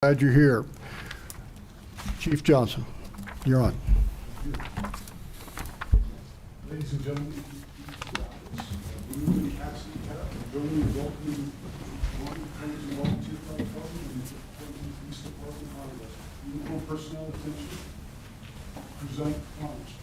Glad you're here. Chief Johnson, you're on. Ladies and gentlemen, we have building welcoming volunteer fire department and the police department out of us. Uniform personnel attention. Present honors.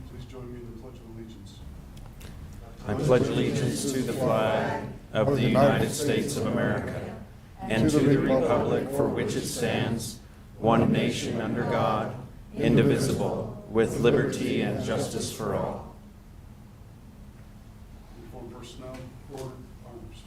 Please join me in the Pledge of Allegiance. I pledge allegiance to the flag of the United States of America and to the republic for which it stands, one nation under God, indivisible, with liberty and justice for all. Uniform personnel, order, honors.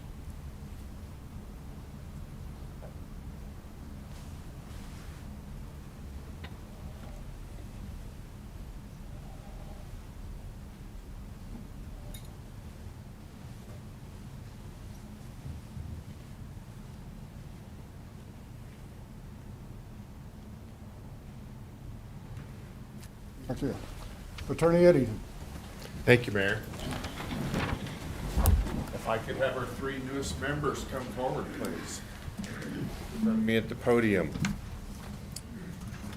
Thank you. Attorney Eddie. Thank you, Mayor. If I could have our three newest members come forward, please. Join me at the podium.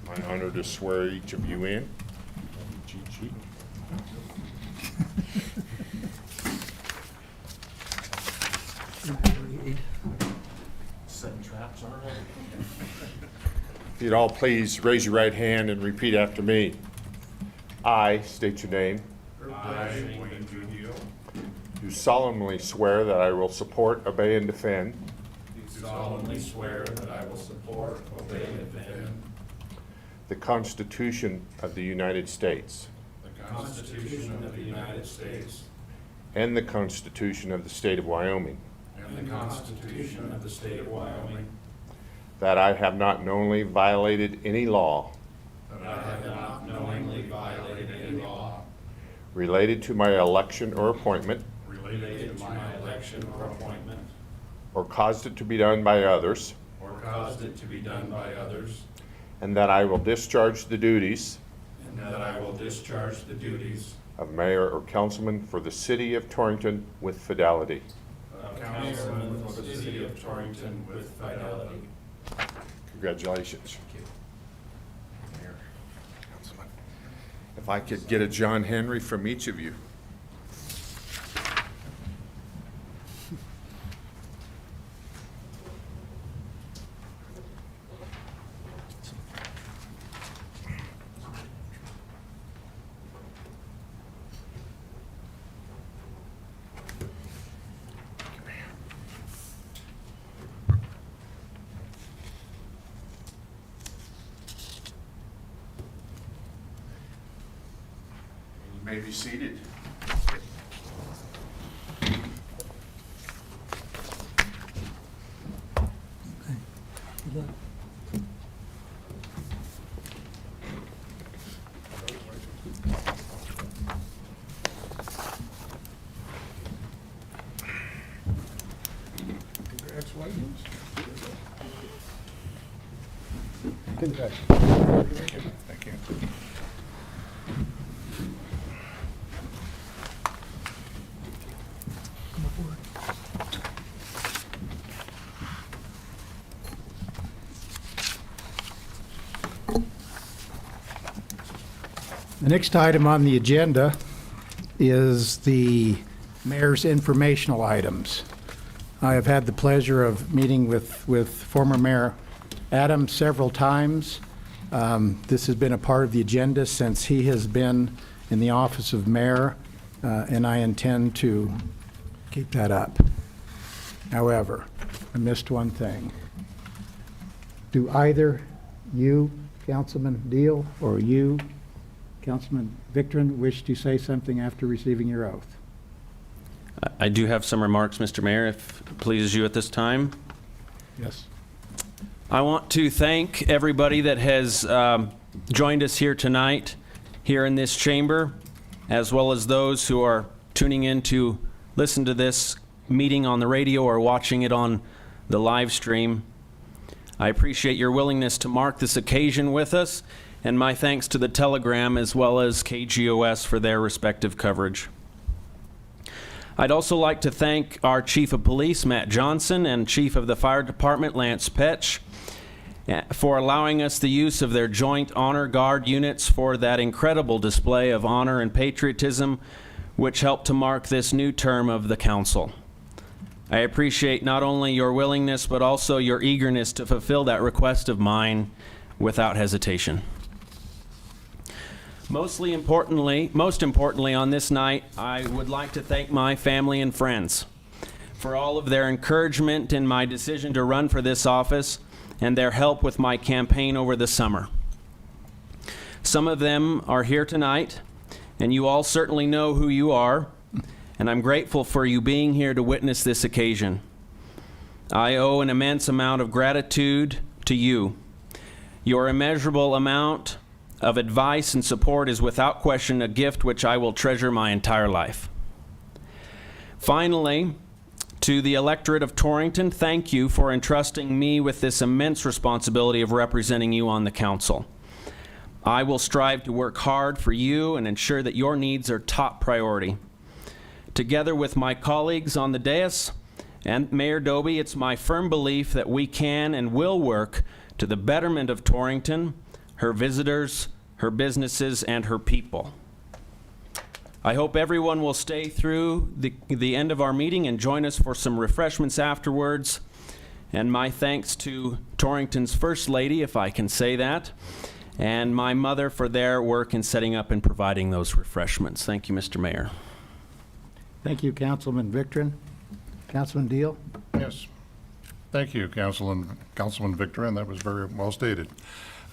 My honor to swear each of you in. Cheat. Setting traps already. If you'd all please raise your right hand and repeat after me. I state your name. I, Wayne Trujillo, Do solemnly swear that I will support, obey, and defend do solemnly swear that I will support, obey, and defend the Constitution of the United States the Constitution of the United States and the Constitution of the State of Wyoming, and the Constitution of the State of Wyoming, that I have not knowingly violated any law that I have not knowingly violated any law related to my election or appointment, related to my election or appointment, or caused it to be done by others, or caused it to be done by others, and that I will discharge the duties and that I will discharge the duties of mayor or councilman for the city of Torrington with fidelity. of councilman for the city of Torrington with fidelity. Congratulations. Mayor, Councilman. If I could get a John Henry from each of you. You may be seated. Congratulations. Thank you. The next item on the agenda is the mayor's informational items. I have had the pleasure of meeting with former Mayor Adams several times. This has been a part of the agenda since he has been in the office of mayor, and I intend to keep that up. However, I missed one thing. Do either you Councilman Deal, or you, Councilman Victorin, wish to say something after receiving your oath? I do have some remarks, Mr. Mayor, if it pleases you at this time. Yes. I want to thank everybody that has joined us here tonight, here in this chamber, as well as those who are tuning in to listen to this meeting on the radio or watching it on the live stream. I appreciate your willingness to mark this occasion with us, and my thanks to the Telegram as well as KGOS for their respective coverage. I'd also like to thank our Chief of Police, Matt Johnson, and Chief of the Fire Department, Lance Petch, for allowing us the use of their Joint Honor Guard units for that incredible display of honor and patriotism, which helped to mark this new term of the council. I appreciate not only your willingness, but also your eagerness to fulfill that request of mine without hesitation. Most importantly on this night, I would like to thank my family and friends for all of their encouragement in my decision to run for this office and their help with my campaign over the summer. Some of them are here tonight, and you all certainly know who you are, and I'm grateful for you being here to witness this occasion. I owe an immense amount of gratitude to you. Your immeasurable amount of advice and support is without question a gift which I will treasure my entire life. Finally, to the electorate of Torrington, thank you for entrusting me with this immense responsibility of representing you on the council. I will strive to work hard for you and ensure that your needs are top priority. Together with my colleagues on the dais and Mayor Doby, it's my firm belief that we can and will work to the betterment of Torrington, her visitors, her businesses, and her people. I hope everyone will stay through the end of our meeting and join us for some refreshments afterwards. And my thanks to Torrington's First Lady, if I can say that, and my mother for their work in setting up and providing those refreshments. Thank you, Mr. Mayor. Thank you, Councilman Victorin. Councilman Deal? Yes. Thank you, Councilman Victorin. That was very well stated.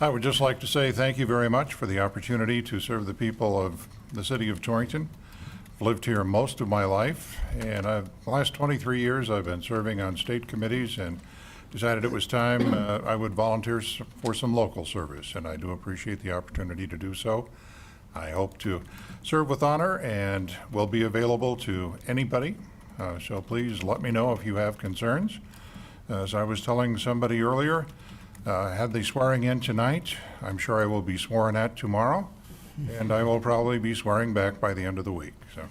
I would just like to say thank you very much for the opportunity to serve the people of the city of Torrington. I've lived here most of my life, and the last 23 years I've been serving on state committees and decided it was time I would volunteer for some local service, and I do appreciate the opportunity to do so. I hope to serve with honor and will be available to anybody, so please let me know if you have concerns. As I was telling somebody earlier, had the swearing in tonight, I'm sure I will be sworn at tomorrow, and I will probably be swearing back by the end of the week. So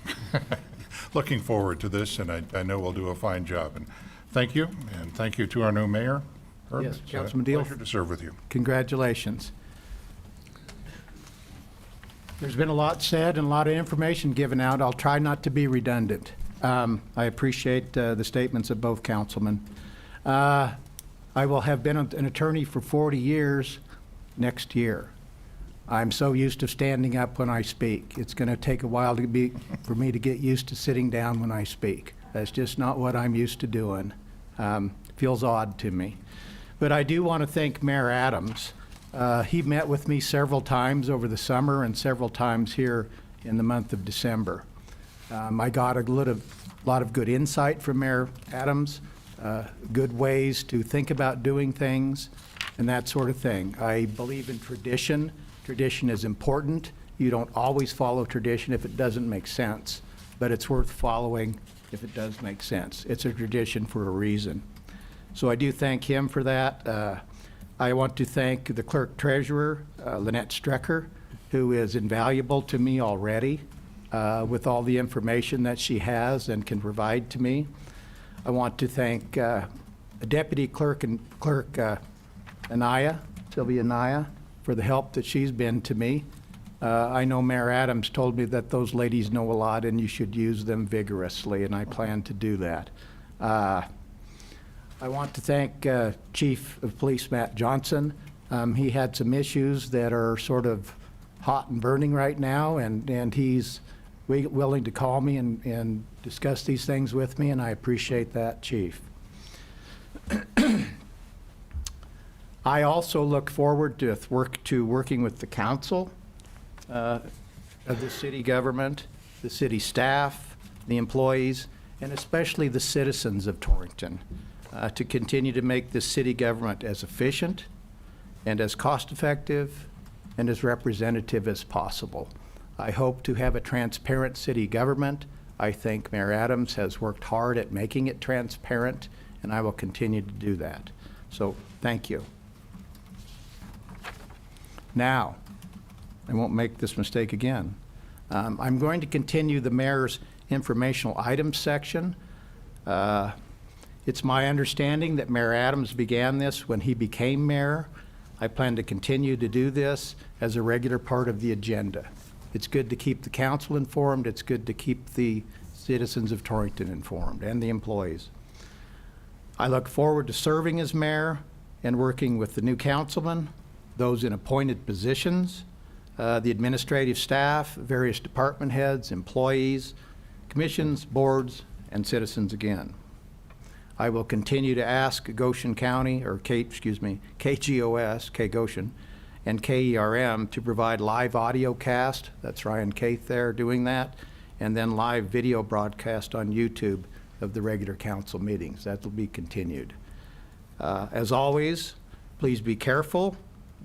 looking forward to this, and I know we'll do a fine job. And thank you to our new mayor. Herb. Yes, It's Councilman a Deal. pleasure to serve with you. Congratulations. There's been a lot said and a lot of information given out. I'll try not to be redundant. I appreciate the statements of both councilmen. I will have been an attorney for 40 years next year. I'm so used to standing up when I speak. It's going to take a while for me to get used to sitting down when I speak. That's just not what I'm used to doing. Feels odd to me. But I do want to thank Mayor Adams. He met with me several times over the summer and several times here in the month of December. I got a lot of good insight from Mayor Adams, good ways to think about doing things and that sort of thing. I believe in tradition. Tradition is important. You don't always follow tradition if it doesn't make sense, but it's worth following if it does make sense. It's a tradition for a reason. So I do thank him for that. I want to thank the clerk treasurer, Lynette Strecker, who is invaluable to me already with all the information that she has and can provide to me. I want to thank Deputy Clerk Anaya, Sylvia Anaya, for the help that she's been to me. I know Mayor Adams told me that those ladies know a lot and you should use them vigorously, and I plan to do that. I want to thank Chief of Police Matt Johnson. He had some issues that are sort of hot and burning right now, and he's willing to call me and discuss these things with me, and I appreciate that, Chief. I also look forward to working with the council of the city government, the city staff, the employees, and especially the citizens of Torrington to continue to make this city government as efficient and as cost-effective and as representative as possible. I hope to have a transparent city government. I think Mayor Adams has worked hard at making it transparent, and I will continue to do that. So, thank you. Now, I won't make this mistake again. I'm going to continue the mayor's informational items section. It's my understanding that Mayor Adams began this when he became mayor. I plan to continue to do this as a regular part of the agenda. It's good to keep the council informed. It's good to keep the citizens of Torrington informed and the employees. I look forward to serving as mayor and working with the new councilmen, those in appointed positions, the administrative staff, various department heads, employees, commissions, boards, and citizens again. I will continue to ask Goshen County, or KGOS, K-Goshen, and KERM to provide live audio cast. That's Ryan Keith there doing that. And then live video broadcast on YouTube of the regular council meetings. That will be continued. As always, please be careful,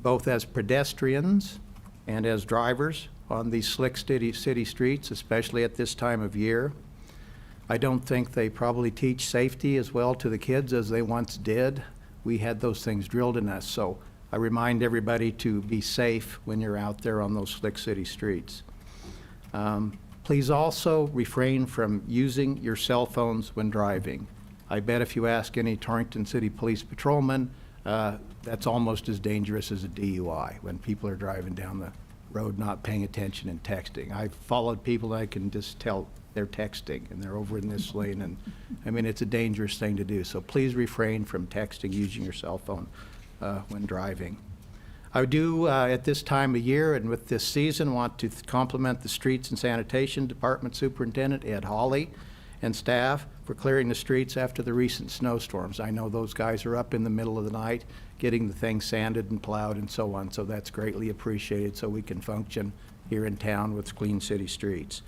both as pedestrians and as drivers on these slick city streets, especially at this time of year. I don't think they probably teach safety as well to the kids as they once did. We had those things drilled in us, so I remind everybody to be safe when you're out there on those slick city streets. Please also refrain from using your cell phones when driving. I bet if you ask any Torrington City Police patrolman, that's almost as dangerous as a DUI when people are driving down the road not paying attention and texting. I've followed people that I can just tell they're texting and they're over in this lane, and I mean, it's a dangerous thing to do. So please refrain from texting using your cell phone when driving. I do, at this time of year and with this season, want to compliment the Streets and Sanitation Department Superintendent, Ed Hawley, and staff for clearing the streets after the recent snowstorms. I know those guys are up in the middle of the night getting the things sanded and plowed and so on, so that's greatly appreciated so we can function here in town with clean city streets.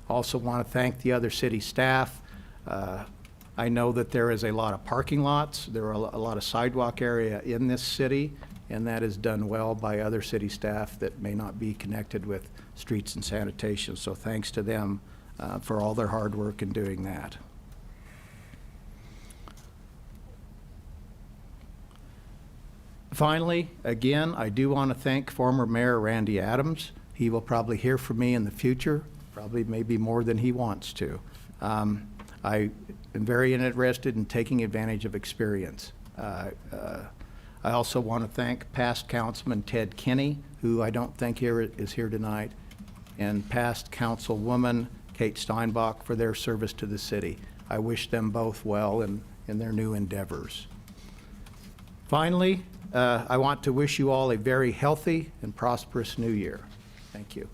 Also want to thank the other city staff. I know that there is a lot of parking lots. There are a lot of sidewalk area in this city, and that is done well by other city staff that may not be connected with streets and sanitation. So thanks to them for all their hard work in doing that. Finally, again, I do want to thank former Mayor Randy Adams. He will probably hear from me in the future, probably maybe more than he wants to. I am very interested in taking advantage of experience. I also want to thank past Councilman Ted Kinney, who I don't think is here tonight, and past Councilwoman Kate Steinbach for their service to the city. I wish them both well in their new endeavors. Finally, I want to wish you all a very healthy and prosperous new year. Thank you.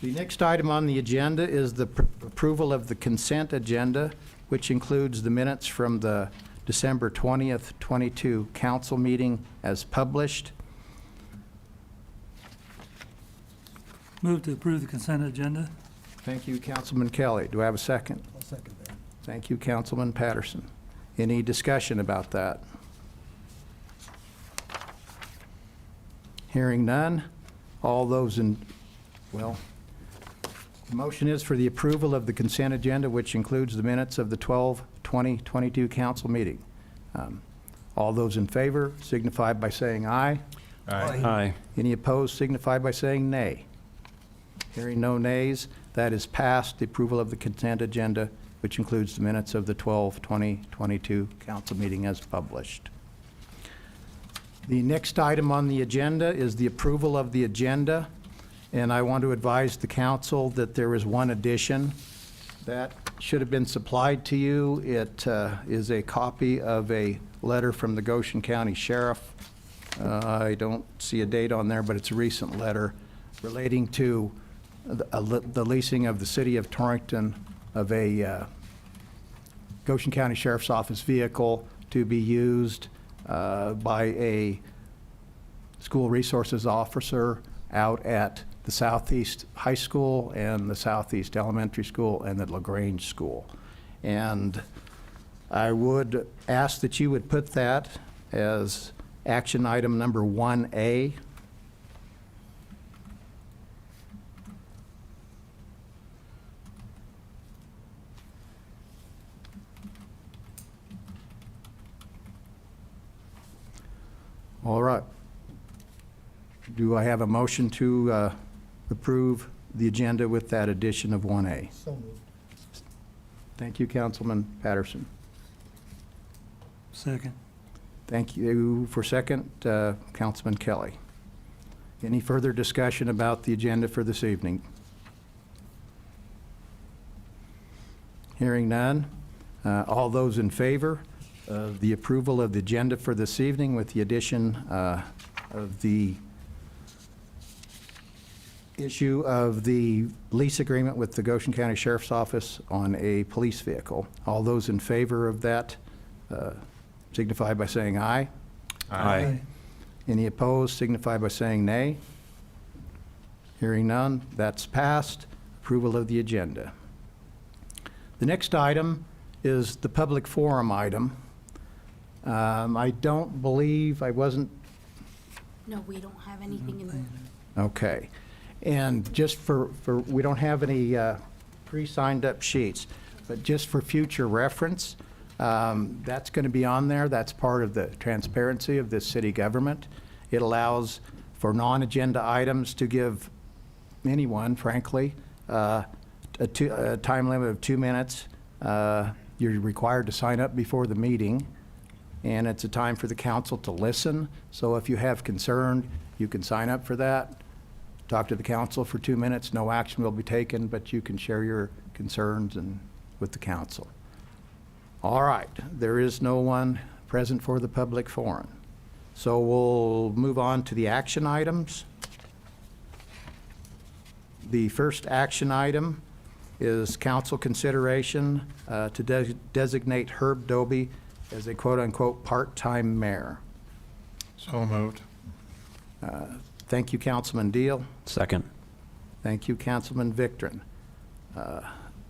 The next item on the agenda is the approval of the consent agenda, which includes the minutes from the December 20th, 22 council meeting as published. Move to approve the consent agenda. Thank you, Councilman Kelly. Do I have a second? I'll second that. Thank you, Councilman Patterson. Any discussion about that? Hearing none. All those in, well, the motion is for the approval of the consent agenda, which includes the minutes of the 12/20/22 council meeting. All those in favor signify by saying aye. Aye. Any opposed signify by saying nay. Hearing no nays, that is passed. The approval of the consent agenda, which includes the minutes of the 12/20/22 council meeting as published. The next item on the agenda is the approval of the agenda, and I want to advise the council that there is one addition that should have been supplied to you. It is a copy of a letter from the Goshen County Sheriff. I don't see a date on there, but it's a recent letter relating to the leasing of the city of Torrington a Goshen County Sheriff's Office vehicle to be used by a school resources officer out at the Southeast High School and the Southeast Elementary School and the LaGrange School. And I would ask that you would put that as action item number 1A. All right. Do I have a motion to approve the agenda with that addition of 1A? So moved. Thank you, Councilman Patterson. Second. Thank you for second, Councilman Kelly. Any further discussion about the agenda for this evening? Hearing none. All those in favor of the approval of the agenda for this evening with the addition of the issue of the lease agreement with the Goshen County Sheriff's Office on a police vehicle. All those in favor of that signify by saying aye. Aye. Any opposed signify by saying nay. Hearing none, that's passed. Approval of the agenda. The next item is the public forum item. I don't believe, I wasn't, No, we don't have anything in the, okay. And just for we don't have any pre-signed up sheets, but just for future reference, that's going to be on there. That's part of the transparency of this city government. It allows for non-agenda items to give anyone, frankly, a time limit of 2 minutes. You're required to sign up before the meeting, and it's a time for the council to listen. So if you have concern, you can sign up for that. Talk to the council for 2 minutes. No action will be taken, but you can share your concerns with the council. All right, there is no one present for the public forum. So we'll move on to the action items. The first action item is council consideration to designate Herb Doby as a quote-unquote part-time mayor. So moved. Thank you, Councilman Deal. Second. Thank you, Councilman Victorin.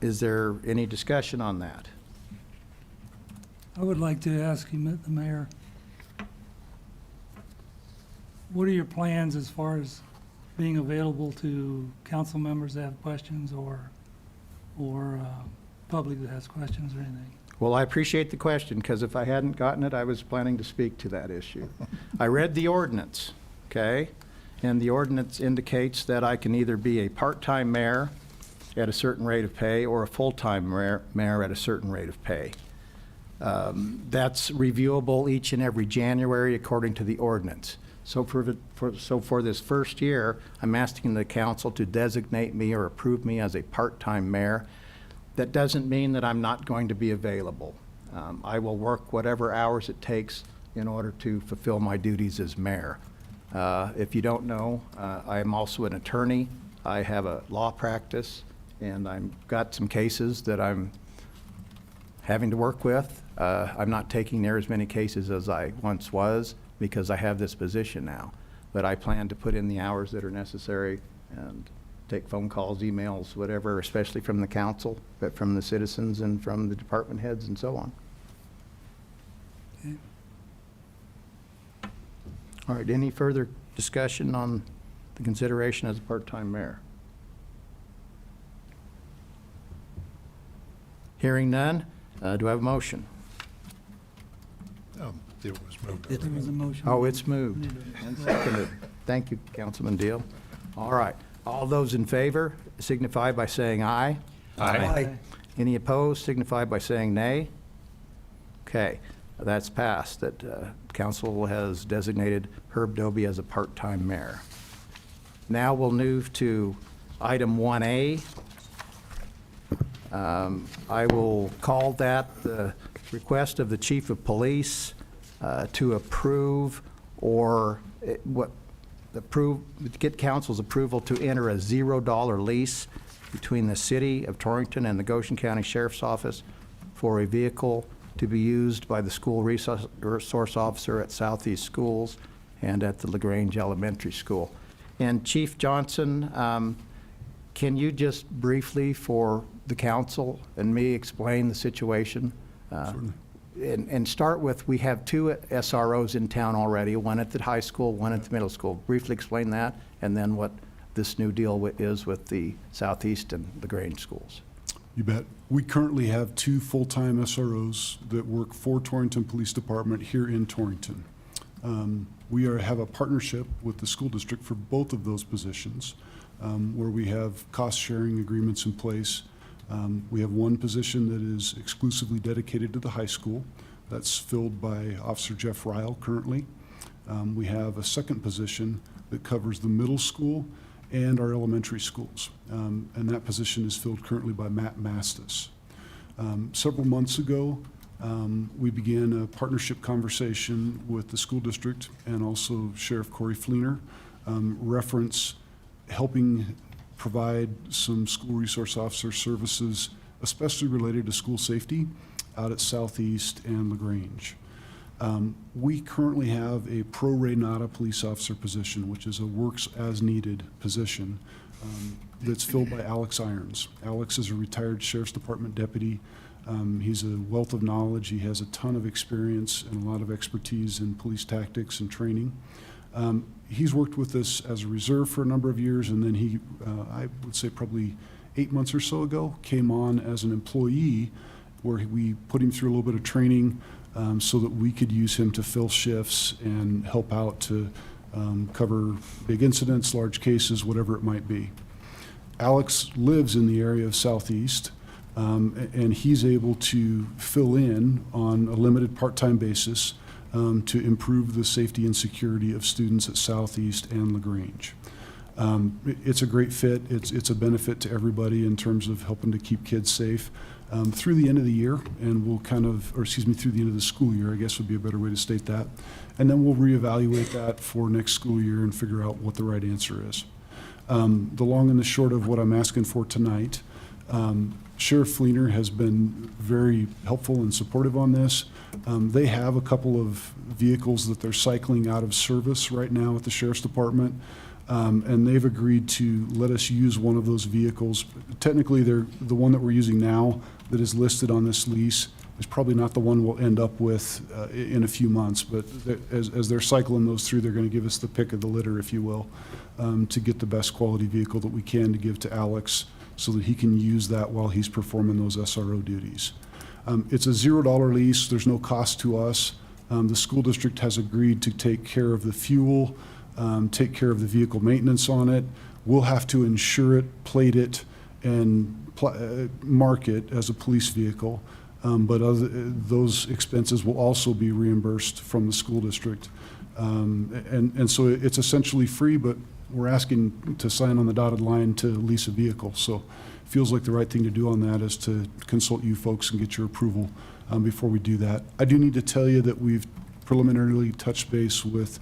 Is there any discussion on that? I would like to ask him, the mayor, what are your plans as far as being available to council members that have questions or public that has questions or anything? Well, I appreciate the question, because if I hadn't gotten it, I was planning to speak to that issue. I read the ordinance, okay? And the ordinance indicates that I can either be a part-time mayor at a certain rate of pay or a full-time mayor at a certain rate of pay. That's reviewable each and every January according to the ordinance. So for this first year, I'm asking the council to designate me or approve me as a part-time mayor. That doesn't mean that I'm not going to be available. I will work whatever hours it takes in order to fulfill my duties as mayor. If you don't know, I am also an attorney. I have a law practice, and I've got some cases that I'm having to work with. I'm not taking near as many cases as I once was because I have this position now. But I plan to put in the hours that are necessary and take phone calls, emails, whatever, especially from the council, but from the citizens and from the department heads and so on. Okay. All right, any further discussion on the consideration as a part-time mayor? Hearing none, do I have a motion? It was moved. There was a motion. Oh, it's moved and seconded. Thank you, Councilman Deal. All right, all those in favor signify by saying aye. Aye. Any opposed signify by saying nay. Okay, that's passed, that council has designated Herb Doby as a part-time mayor. Now we'll move to item 1A. I will call that the request of the chief of police to approve or get council's approval to enter a $0 lease between the City of Torrington and the Goshen County Sheriff's Office for a vehicle to be used by the school resource officer at Southeast Schools and at the LaGrange Elementary School. And Chief Johnson, can you just briefly, for the council and me, explain the situation? And start with, we have two SROs in town already, one at the high school, one at the middle school. Briefly explain that, and then what this new deal is with the Southeast and LaGrange schools. You bet. We currently have two full-time SROs that work for Torrington Police Department here in Torrington. We have a partnership with the school district for both of those positions, where we have cost-sharing agreements in place. We have one position that is exclusively dedicated to the high school. That's filled by Officer Jeff Ryle currently. We have a second position that covers the middle school and our elementary schools. And that position is filled currently by Matt Mastis. Several months ago, we began a partnership conversation with the school district and also Sheriff Corey Fleener, reference helping provide some school resource officer services, especially related to school safety, out at Southeast and LaGrange. We currently have a pro re nata police officer position, which is a works as needed position, that's filled by Alex Irons. Alex is a retired Sheriff's Department deputy. He's a wealth of knowledge. He has a ton of experience and a lot of expertise in police tactics and training. He's worked with us as a reserve for a number of years, and then he, I would say probably 8 months or so ago, came on as an employee where we put him through a little bit of training so that we could use him to fill shifts and help out to cover big incidents, large cases, whatever it might be. Alex lives in the area of Southeast, and he's able to fill in on a limited part-time basis to improve the safety and security of students at Southeast and LaGrange. It's a great fit. It's a benefit to everybody in terms of helping to keep kids safe through the end of the year, and we'll through the end of the school year, I guess would be a better way to state that. And then we'll reevaluate that for next school year and figure out what the right answer is. The long and the short of what I'm asking for tonight, Sheriff Fleener has been very helpful and supportive on this. They have a couple of vehicles that they're cycling out of service right now at the Sheriff's Department, and they've agreed to let us use one of those vehicles. Technically, they're the one that we're using now that is listed on this lease is probably not the one we'll end up with in a few months, but as they're cycling those through, they're going to give us the pick of the litter, if you will, to get the best quality vehicle that we can to give to Alex so that he can use that while he's performing those SRO duties. It's a $0 lease. There's no cost to us. The school district has agreed to take care of the fuel, take care of the vehicle maintenance on it. We'll have to insure it, plate it, and mark it as a police vehicle. But those expenses will also be reimbursed from the school district. And so it's essentially free, but we're asking to sign on the dotted line to lease a vehicle. So it feels like the right thing to do on that is to consult you folks and get your approval before we do that. I do need to tell you that we've preliminarily touched base with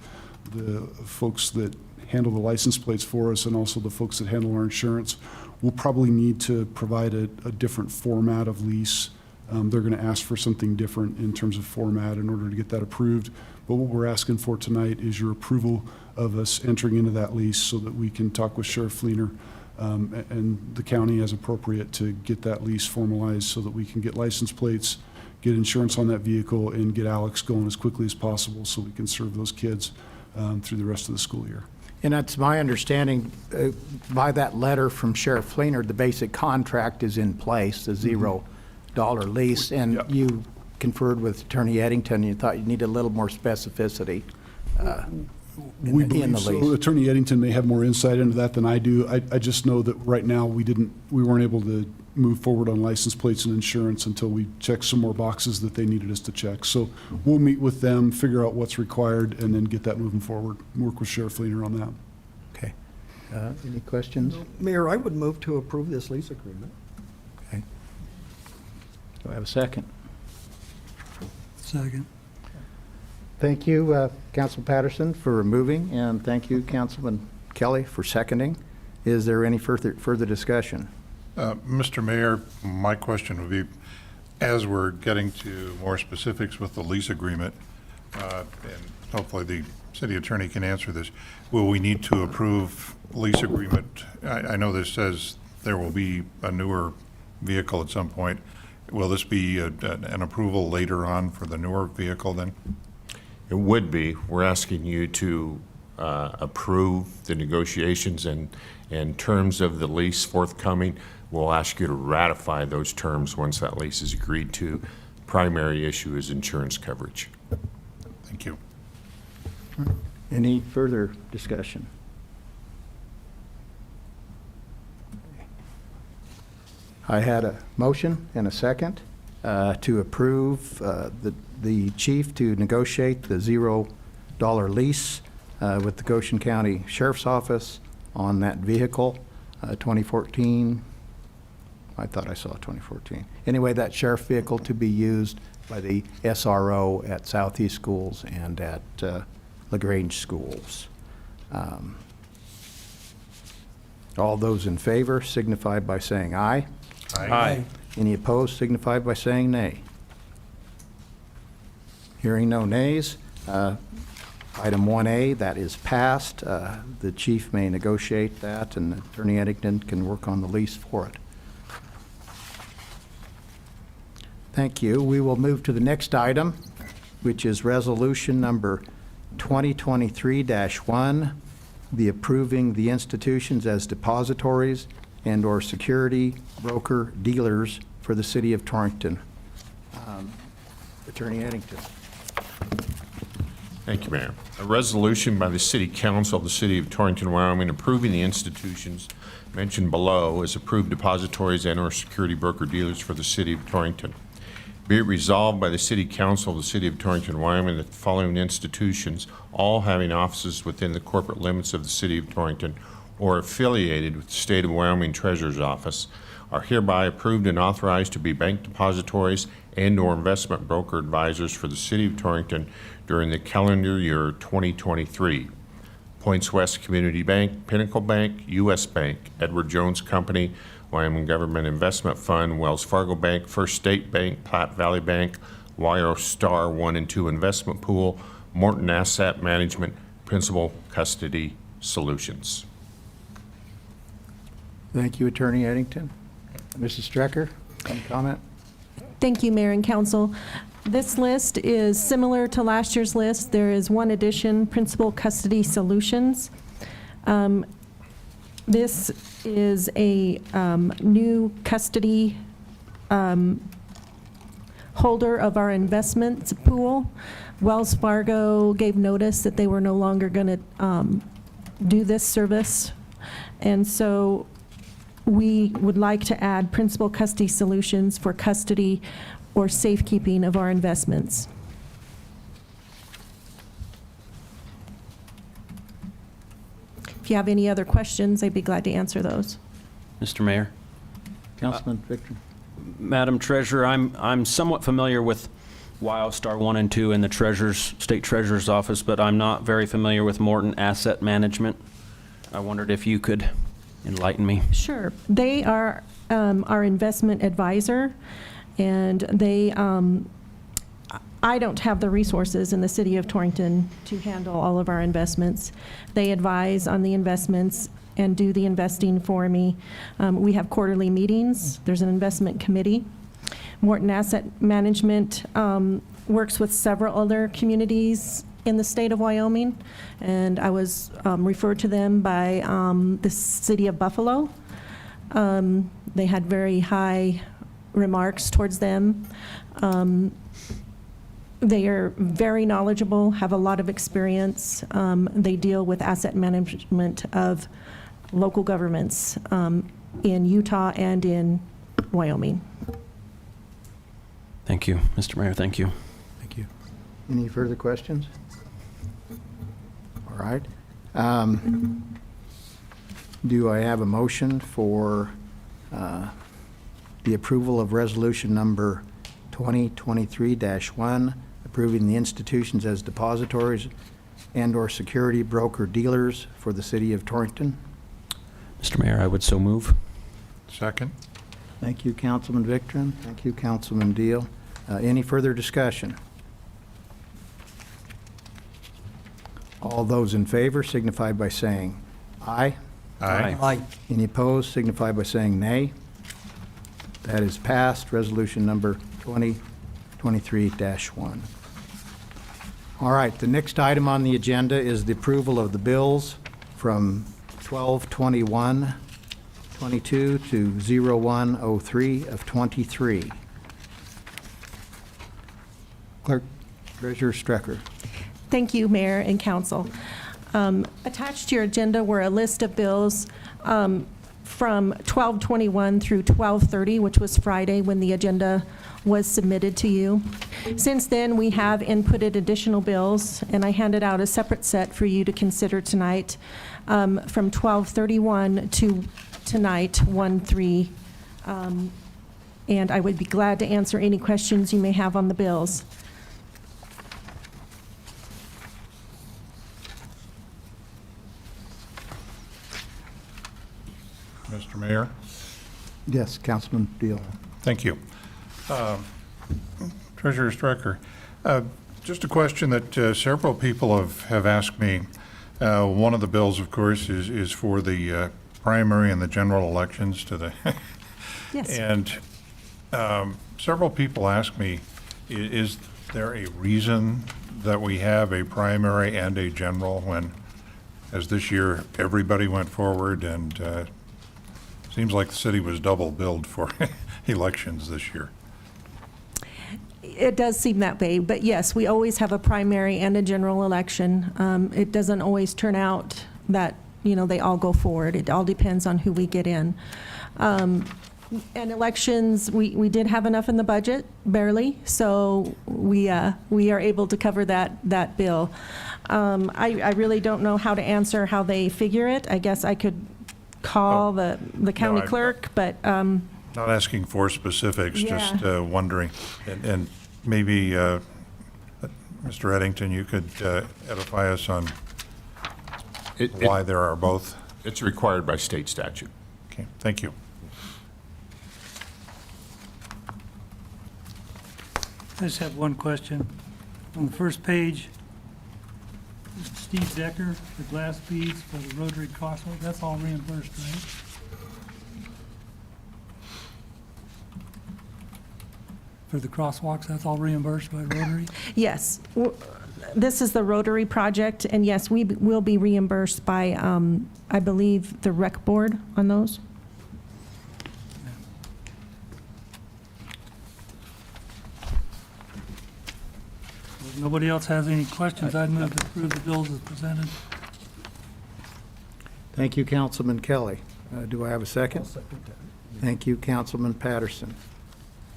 the folks that handle the license plates for us and also the folks that handle our insurance. We'll probably need to provide a different format of lease. They're going to ask for something different in terms of format in order to get that approved. But what we're asking for tonight is your approval of us entering into that lease so that we can talk with Sheriff Fleener and the county as appropriate to get that lease formalized so that we can get license plates, get insurance on that vehicle, and get Alex going as quickly as possible so we can serve those kids through the rest of the school year. And that's my understanding, by that letter from Sheriff Fleener, the basic contract is in place, the $0 lease, and Yep. you conferred with Attorney Eddington, you thought you needed a little more specificity We in believe the so. lease. Attorney Eddington may have more insight into that than I do. I just know that right now we weren't able to move forward on license plates and insurance until we checked some more boxes that they needed us to check. So we'll meet with them, figure out what's required, and then get that moving forward. Work with Sheriff Fleener on that. Okay. Any questions? Mayor, I would move to approve this lease agreement. Okay. Do I have a second? Second. Thank you, Councilman Patterson, for moving, and thank you, Councilman Kelly, for seconding. Is there any further discussion? Mr. Mayor, my question would be, as we're getting to more specifics with the lease agreement, and hopefully the city attorney can answer this, will we need to approve lease agreement? I know this says there will be a newer vehicle at some point. Will this be an approval later on for the newer vehicle then? It would be. We're asking you to approve the negotiations and terms of the lease forthcoming. We'll ask you to ratify those terms once that lease is agreed to. Primary issue is insurance coverage. Thank you. Any further discussion? I had a motion and a second to approve the chief to negotiate the $0 lease with the Goshen County Sheriff's Office on that vehicle, 2014. I thought I saw 2014. Anyway, that sheriff vehicle to be used by the SRO at Southeast Schools and at LaGrange Schools. All those in favor signify by saying aye. Aye. Any opposed signify by saying nay. Hearing no nays, item 1A, that is passed. The chief may negotiate that, and Attorney Eddington can work on the lease for it. Thank you. We will move to the next item, which is resolution number 2023-1, the approving the institutions as depositories and/or security broker dealers for the city of Torrington. Attorney Eddington. Thank you, Mayor. A resolution by the City Council of the City of Torrington, Wyoming, approving the institutions mentioned below as approved depositories and/or security broker dealers for the City of Torrington. Be it resolved by the City Council of the City of Torrington, Wyoming, that the following institutions, all having offices within the corporate limits of the City of Torrington or affiliated with the State of Wyoming Treasurer's Office, are hereby approved and authorized to be bank depositories and/or investment broker advisors for the City of Torrington during the calendar year 2023. Points West Community Bank, Pinnacle Bank, U.S. Bank, Edward Jones Company, Wyoming Government Investment Fund, Wells Fargo Bank, First State Bank, Platte Valley Bank, Wire Star 1 and 2 Investment Pool, Morton Asset Management, Principal Custody Solutions. Thank you, Attorney Eddington. Mrs. Strecker, any comment? Thank you, Mayor and Council. This list is similar to last year's list. There is one addition, Principal Custody Solutions. This is a new custody holder of our investments pool. Wells Fargo gave notice that they were no longer going to do this service, and so we would like to add Principal Custody Solutions for custody or safekeeping of our investments. If you have any other questions, I'd be glad to answer those. Mr. Mayor. Councilman Victor. Madam Treasurer, I'm somewhat familiar with WildStar 1 and 2 in the State Treasurer's Office, but I'm not very familiar with Morton Asset Management. I wondered if you could enlighten me. Sure. They are our investment advisor, and they, I don't have the resources in the city of Torrington to handle all of our investments. They advise on the investments and do the investing for me. We have quarterly meetings. There's an investment committee. Morton Asset Management works with several other communities in the state of Wyoming, and I was referred to them by the city of Buffalo. They had very high remarks towards them. They are very knowledgeable, have a lot of experience. They deal with asset management of local governments in Utah and in Wyoming. Thank you, Mr. Mayor. Thank you. Thank you. Any further questions? All right. Do I have a motion for the approval of resolution number 2023-1, approving the institutions as depositories and/or security broker dealers for the city of Torrington? Mr. Mayor, I would so move. Second. Thank you, Councilman Victorin. Thank you, Councilman Deal. Any further discussion? All those in favor signify by saying aye. Aye. Aye. Any opposed signify by saying nay. That is passed. Resolution number 2023-1. All right, the next item on the agenda is the approval of the bills from 12/21/22 to 01/03 of 23. Clerk Treasurer Strecker. Thank you, Mayor and Council. Attached to your agenda were a list of bills from 12/21 through 12/30, which was Friday when the agenda was submitted to you. Since then, we have inputted additional bills, and I handed out a separate set for you to consider tonight from 12/31 to tonight, 1/3. And I would be glad to answer any questions you may have on the bills. Mr. Mayor? Yes, Councilman Deal. Thank you. Treasurer Strecker, just a question that several people have asked me. One of the bills, of course, is for the primary and the general elections to the, Yes. and several people ask me, is there a reason that we have a primary and a general when, as this year, everybody went forward and seems like the city was double billed for elections this year? It does seem that way, but yes, we always have a primary and a general election. It doesn't always turn out that, they all go forward. It all depends on who we get in. And elections, we did have enough in the budget, barely, so we are able to cover that bill. I really don't know how to answer how they figure it. I guess I could call the county I'm- clerk, but Not asking for specifics, Yeah. just wondering. And maybe, Mr. Eddington, you could edify us on why there are both. It's required by state statute. Okay, thank you. I just have one question. On the first page, Steve Decker, the glass beads for the Rotary Crosswalk, that's all reimbursed, right? For the crosswalks, that's all reimbursed by Rotary? yes. This is the Rotary project, and yes, we will be reimbursed by, I believe, the rec board on those. If nobody else has any questions, I'd move to approve the bills as presented. Thank you, Councilman Kelly. Do I have a second? Thank you, Councilman Patterson.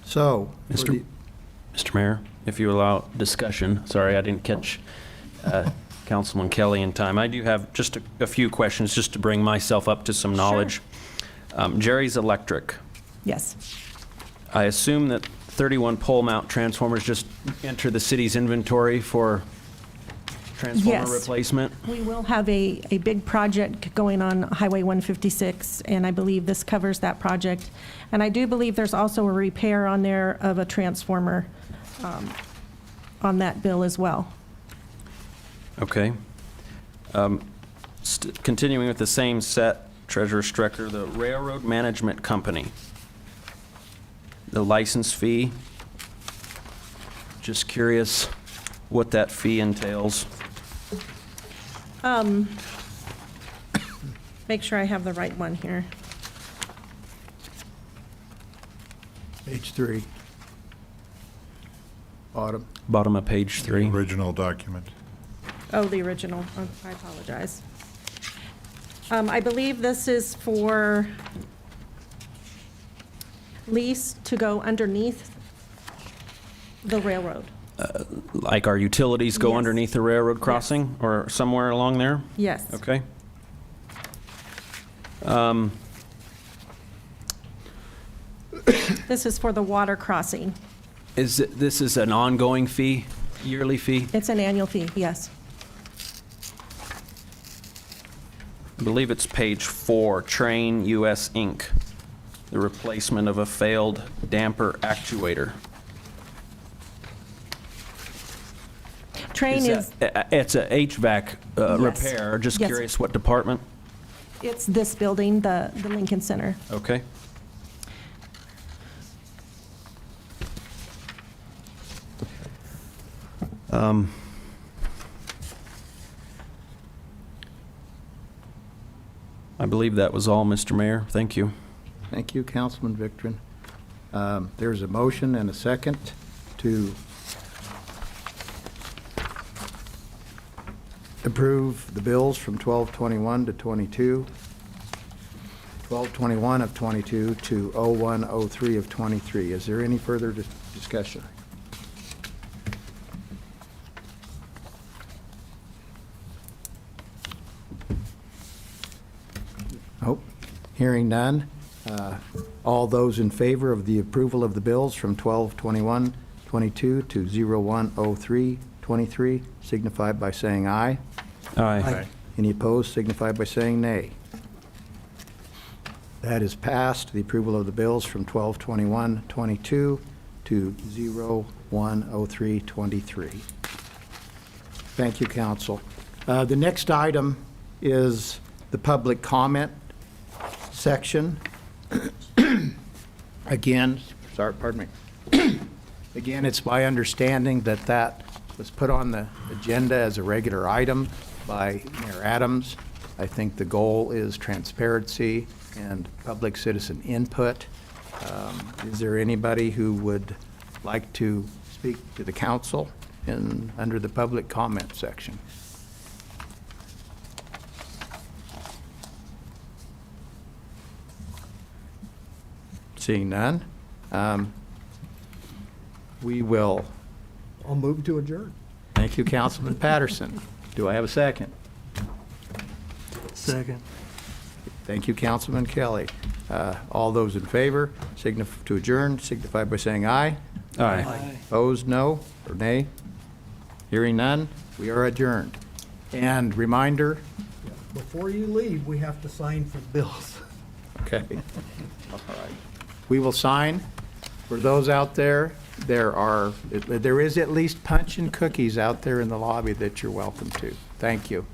So, for the- Mr. Mayor, if you allow discussion, sorry, I didn't catch Councilman Kelly in time. I do have just a few questions, just to bring myself up to some knowledge. Jerry's Electric, Yes. I assume that 31 pole mount transformers just enter the city's inventory for transformer Yes. replacement? We will have a big project going on Highway 156, and I believe this covers that project. And I do believe there's also a repair on there of a transformer on that bill as well. Okay. Continuing with the same set, Treasurer Strecker, the Railroad Management Company, the license fee, just curious what that fee entails. Make sure I have the right one here. page 3. Bottom. Bottom of page 3. Original document. Oh, the original. Oh, I apologize. I believe this is for lease to go underneath the railroad. Like our utilities go Yes. underneath the railroad crossing or somewhere along there? Yes. Okay. This is for the water crossing. This is an ongoing fee, yearly fee? It's an annual fee, yes. I believe it's page 4, Train US Inc. the replacement of a failed damper actuator. Train is, It's a HVAC Yes. repair. Just Yes. curious what department? it's this building, the Lincoln Center. Okay. I believe that was all, Mr. Mayor. Thank you. Thank you, Councilman Victorin. There's a motion and a second to approve the bills from 12/21 to 22, 12/21 of 22 to 01/03 of 23. Is there any further discussion? Oh, hearing none. All those in favor of the approval of the bills from 12/21/22 to 01/03/23 signify by saying aye. Aye. Any opposed signify by saying nay. That is passed, the approval of the bills from 12/21/22 to 01/03/23. Thank you, council. The next item is the public comment section. Again, sorry, pardon me. Again, it's my understanding that that was put on the agenda as a regular item by Mayor Adams. I think the goal is transparency and public citizen input. Is there anybody who would like to speak to the council under the public comment section? Seeing none, we will. I'll move to adjourn. Thank you, Councilman Patterson. Do I have a second? Second. Thank you, Councilman Kelly. All those in favor, to adjourn, signify by saying aye. Aye. Opposed, no, or nay? Hearing none, we are adjourned. And reminder, Before you leave, we have to sign for bills. okay, all right. We will sign. For those out there, there is at least punch and cookies out there in the lobby that you're welcome to. Thank you.